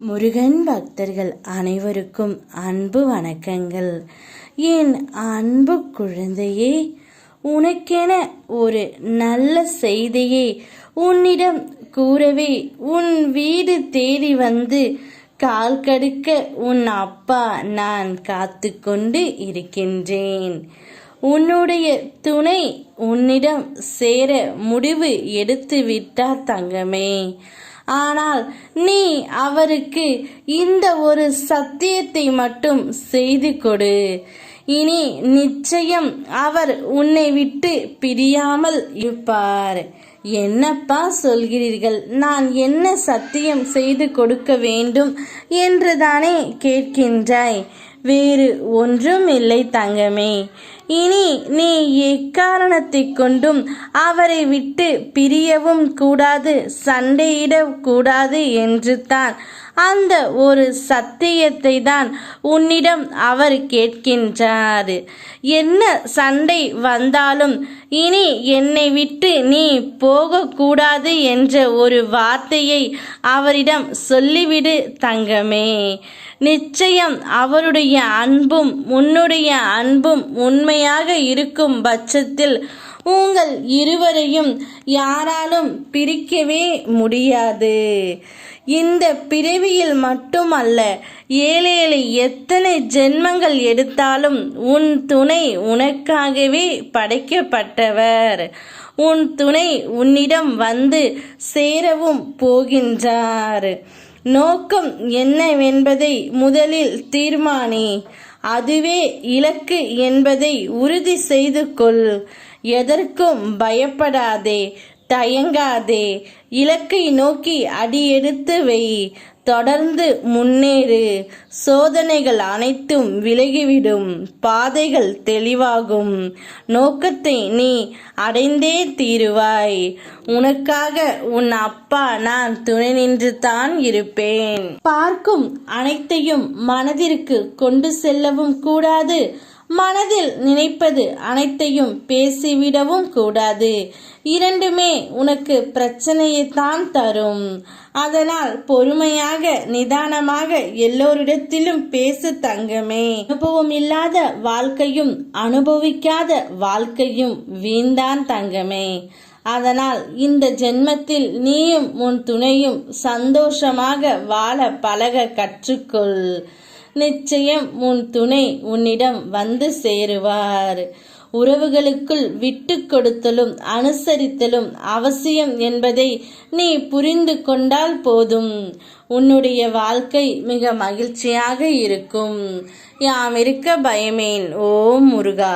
முருகன் பக்தர்கள் அனைவருக்கும் அன்பு வணக்கங்கள். என் அன்பு குழந்தையே, உனக்கென ஒரு நல்ல செய்தியை உன்னிடம் கூறவே உன் வீடு தேடி வந்து கால் கடுக்க உன் அப்பா நான் காத்து கொண்டு இருக்கின்றேன். உன்னுடைய துணை உன்னிடம் சேர முடிவு எடுத்து விட்டார் தங்கமே. ஆனால் நீ அவருக்கு இந்த ஒரு சத்தியத்தை மட்டும் செய்து கொடு. இனி நிச்சயம் அவர் உன்னை விட்டு பிரியாமல் இருப்பார். என்னப்பா சொல்கிறீர்கள்? நான் என்ன சத்தியம் செய்து கொடுக்க வேண்டும் என்றுதானே கேட்கின்றாய்? வேறு ஒன்றும் இல்லை தங்கமே. இனி நீ எக்காரணத்தை கொண்டும் அவரை விட்டு பிரியவும் கூடாது, சண்டையிடக் கூடாது என்று தான் அந்த ஒரு சத்தியத்தை தான் உன்னிடம் அவர் கேட்கின்றார். என்ன சண்டை வந்தாலும் இனி என்னை விட்டு நீ போகக்கூடாது என்ற ஒரு வார்த்தையை அவரிடம் சொல்லிவிடு தங்கமே. நிச்சயம் அவருடைய அன்பும் உன்னுடைய அன்பும் உண்மையாக இருக்கும் பட்சத்தில் உங்கள் இருவரையும் யாராலும் பிரிக்கவே முடியாது. இந்த பிறவியில் மட்டுமல்ல, ஏழேழு எத்தனை ஜென்மங்கள் எடுத்தாலும் உன் துணை உனக்காகவே படைக்கப்பட்டவர். உன் துணை உன்னிடம் வந்து சேரவும் போகின்றார். நோக்கம் என்னவென்பதை முதலில் தீர்மானி. அதுவே இலக்கு என்பதை உறுதி செய்து கொள். எதற்கும் பயப்படாதே, தயங்காதே. இலக்கை நோக்கி அடியெடுத்து வை. தொடர்ந்து முன்னேறு. சோதனைகள் அனைத்தும் விலகிவிடும். பாதைகள் தெளிவாகும். நோக்கத்தை நீ அடைந்தே தீருவாய். உனக்காக உன் அப்பா நான் துணை நின்று தான் இருப்பேன். பார்க்கும் அனைத்தையும் மனதிற்கு கொண்டு செல்லவும் கூடாது, மனதில் நினைப்பது அனைத்தையும் பேசிவிடவும் கூடாது. இரண்டுமே உனக்கு பிரச்சனையைத்தான் தரும். அதனால் பொறுமையாக நிதானமாக எல்லோரிடத்திலும் பேசு தங்கமே. அனுபவம் இல்லாத வாழ்க்கையும் அனுபவிக்காத வாழ்க்கையும் வீண்தான் தங்கமே. அதனால் இந்த ஜென்மத்தில் நீயும் உன் துணையும் சந்தோஷமாக வாழ பழக கற்றுக்கொள். நிச்சயம் உன் துணை உன்னிடம் வந்து சேருவார். உறவுகளுக்குள் விட்டு கொடுத்தலும் அனுசரித்தலும் அவசியம் என்பதை நீ புரிந்து கொண்டால் போதும். உன்னுடைய வாழ்க்கை மிக மகிழ்ச்சியாக இருக்கும். யாம் இருக்க பயமேன். ஓம் முருகா.